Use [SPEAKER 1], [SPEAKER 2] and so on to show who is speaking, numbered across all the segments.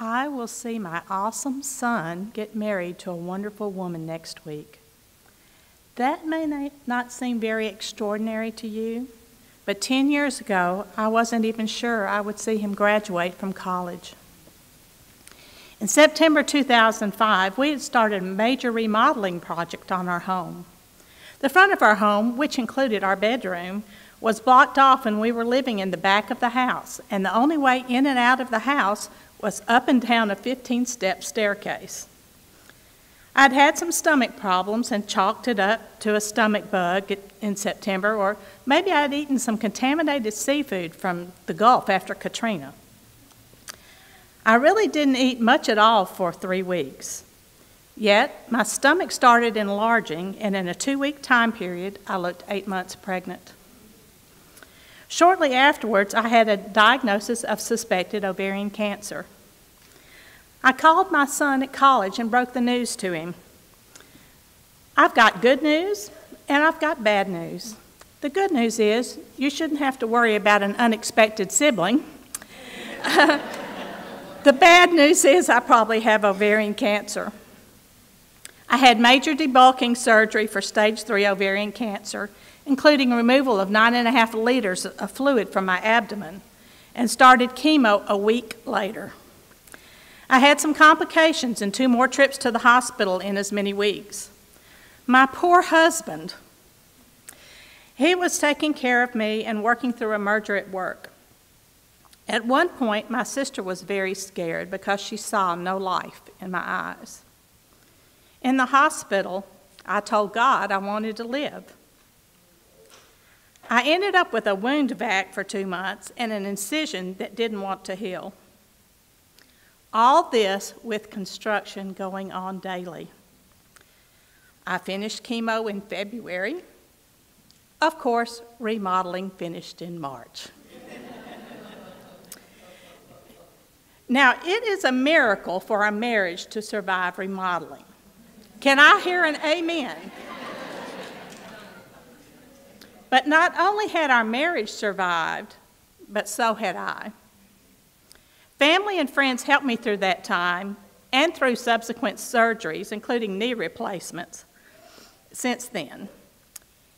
[SPEAKER 1] I will see my awesome son get married to a wonderful woman next week. That may not seem very extraordinary to you, but 10 years ago, I wasn't even sure I would see him graduate from college. In September 2005, we had started a major remodeling project on our home. The front of our home, which included our bedroom, was blocked off when we were living in the back of the house, and the only way in and out of the house was up and down a 15-step staircase. I'd had some stomach problems and chalked it up to a stomach bug in September, or maybe I'd eaten some contaminated seafood from the Gulf after Katrina. I really didn't eat much at all for 3 weeks. Yet, my stomach started enlarging, and in a 2-week time period, I looked 8 months pregnant. Shortly afterwards, I had a diagnosis of suspected ovarian cancer. I called my son at college and broke the news to him. I've got good news and I've got bad news. The good news is you shouldn't have to worry about an unexpected sibling. The bad news is I probably have ovarian cancer. I had major debulking surgery for stage 3 ovarian cancer, including removal of 9.5 liters of fluid from my abdomen, and started chemo a week later. I had some complications and 2 more trips to the hospital in as many weeks. My poor husband, he was taking care of me and working through a merger at work. At one point, my sister was very scared because she saw no life in my eyes. In the hospital, I told God I wanted to live. I ended up with a wound vac for 2 months and an incision that didn't want to heal. All this with construction going on daily. I finished chemo in February. Of course, remodeling finished in March. Now, it is a miracle for our marriage to survive remodeling. Can I hear an amen? But not only had our marriage survived, but so had I. Family and friends helped me through that time and through subsequent surgeries, including knee replacements, since then.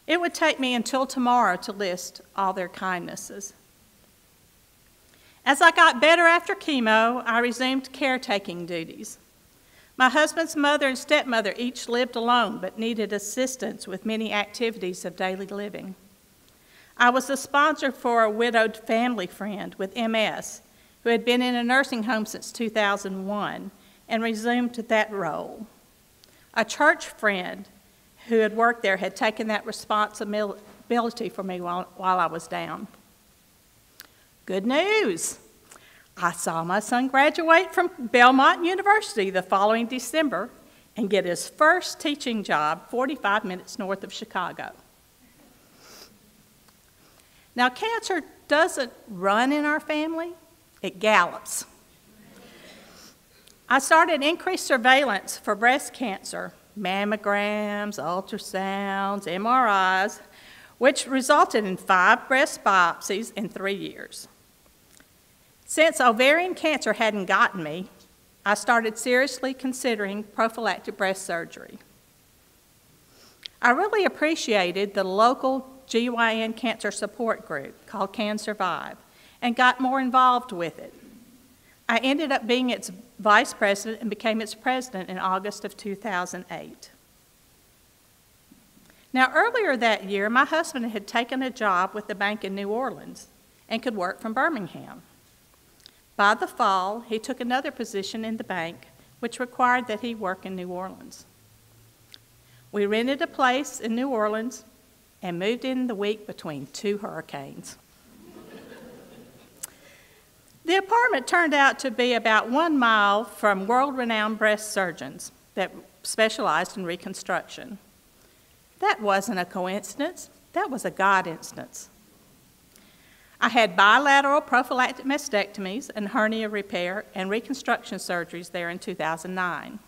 [SPEAKER 1] It would take me until tomorrow to list all their kindnesses. As I got better after chemo, I resumed caretaking duties. My husband's mother and stepmother each lived alone but needed assistance with many activities of daily living. I was a sponsor for a widowed family friend with MS who had been in a nursing home since 2001 and resumed that role. A church friend who had worked there had taken that responsibility for me while I was down. Good news! I saw my son graduate from Belmont University the following December and get his first teaching job 45 minutes north of Chicago. Now, cancer doesn't run in our family, it gallops. I started increased surveillance for breast cancer, mammograms, ultrasounds, MRIs, which resulted in 5 breast biopsies in 3 years. Since ovarian cancer hadn't gotten me, I started seriously considering prophylactic breast surgery. I really appreciated the local GYN cancer support group called Can Survive and got more involved with it. I ended up being its vice president and became its president in August of 2008. Now, earlier that year, my husband had taken a job with the bank in New Orleans and could work from Birmingham. By the fall, he took another position in the bank, which required that he work in New Orleans. We rented a place in New Orleans and moved in the week between 2 hurricanes. The apartment turned out to be about 1 mile from world-renowned breast surgeons that specialized in reconstruction. That wasn't a coincidence, that was a God instance. I had bilateral prophylactic mastectomies and hernia repair and reconstruction surgeries there in 2009.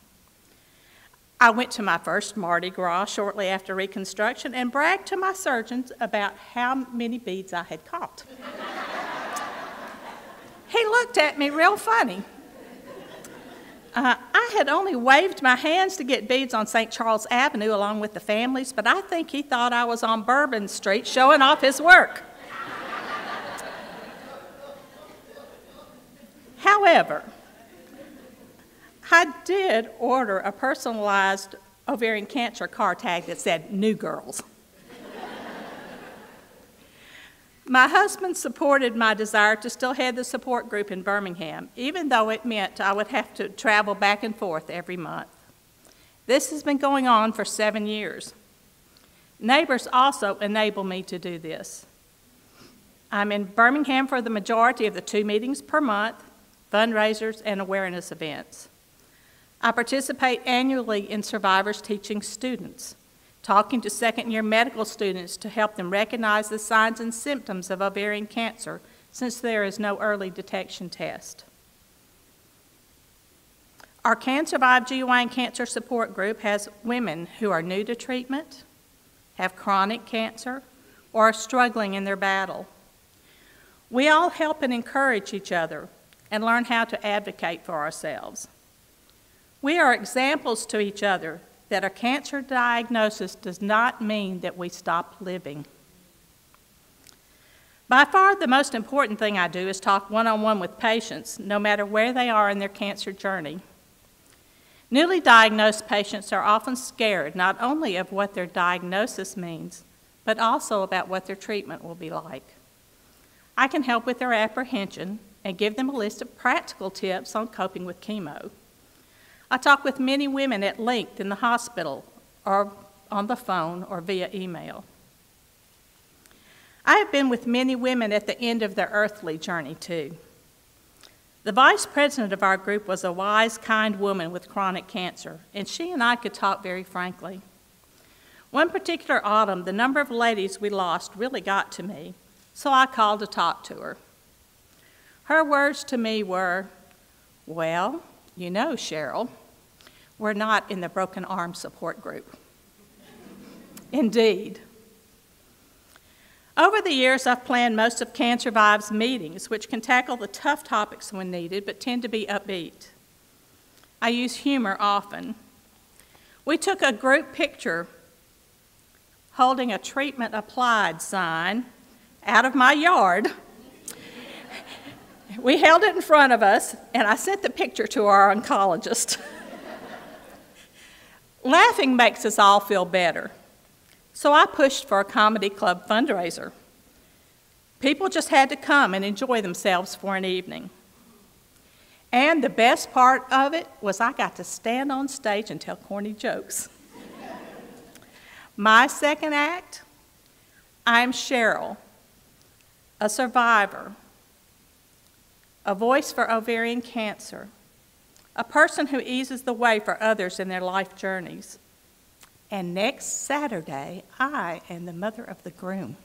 [SPEAKER 1] I went to my first Mardi Gras shortly after reconstruction and bragged to my surgeons about how many beads I had caught. He looked at me real funny. I had only waved my hands to get beads on St. Charles Avenue along with the families, but I think he thought I was on Bourbon Street showing off his work. However, I did order a personalized ovarian cancer car tag that said, "New Girls." My husband supported my desire to still head the support group in Birmingham, even though it meant I would have to travel back and forth every month. This has been going on for 7 years. Neighbors also enable me to do this. I'm in Birmingham for the majority of the 2 meetings per month, fundraisers, and awareness events. I participate annually in Survivors teaching students, talking to second-year medical students to help them recognize the signs and symptoms of ovarian cancer since there is no early detection test. Our Can Survive GYN Cancer Support Group has women who are new to treatment, have chronic cancer, or are struggling in their battle. We all help and encourage each other and learn how to advocate for ourselves. We are examples to each other that a cancer diagnosis does not mean that we stop living. By far, the most important thing I do is talk one-on-one with patients, no matter where they are in their cancer journey. Newly diagnosed patients are often scared not only of what their diagnosis means, but also about what their treatment will be like. I can help with their apprehension and give them a list of practical tips on coping with chemo. I talk with many women at length in the hospital or on the phone or via email. I have been with many women at the end of their earthly journey too. The vice president of our group was a wise, kind woman with chronic cancer, and she and I could talk very frankly. One particular autumn, the number of ladies we lost really got to me, so I called to talk to her. Her words to me were, "Well, you know, Cheryl, we're not in the broken arm support group." Indeed. Over the years, I've planned most of Can Survive's meetings, which can tackle the tough topics when needed, but tend to be upbeat. I use humor often. We took a group picture holding a treatment applied sign out of my yard. We held it in front of us, and I sent the picture to our oncologist. Laughing makes us all feel better, so I pushed for a comedy club fundraiser. People just had to come and enjoy themselves for an evening. And the best part of it was I got to stand on stage and tell corny jokes. My second act, I'm Cheryl, a survivor, a voice for ovarian cancer, a person who eases the way for others in their life journeys. And next Saturday, I am the mother of the groom.